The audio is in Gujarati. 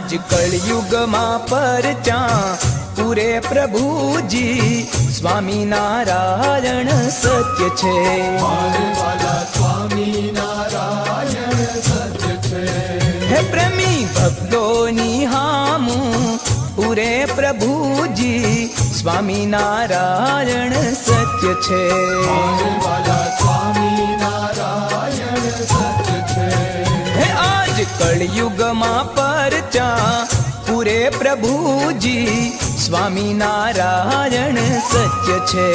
આજ કળયુગમાં પરચા પૂરે પ્રભુજી સ્વામી નારાયણ સત્ય છે. હે પ્રેમી ભક્તોની હામું પૂરે પ્રભુજી સ્વામી નારાયણ સત્ય છે. હે આજ કળયુગમાં પરચા પૂરે પ્રભુજી સ્વામી નારાયણ સત્ય છે.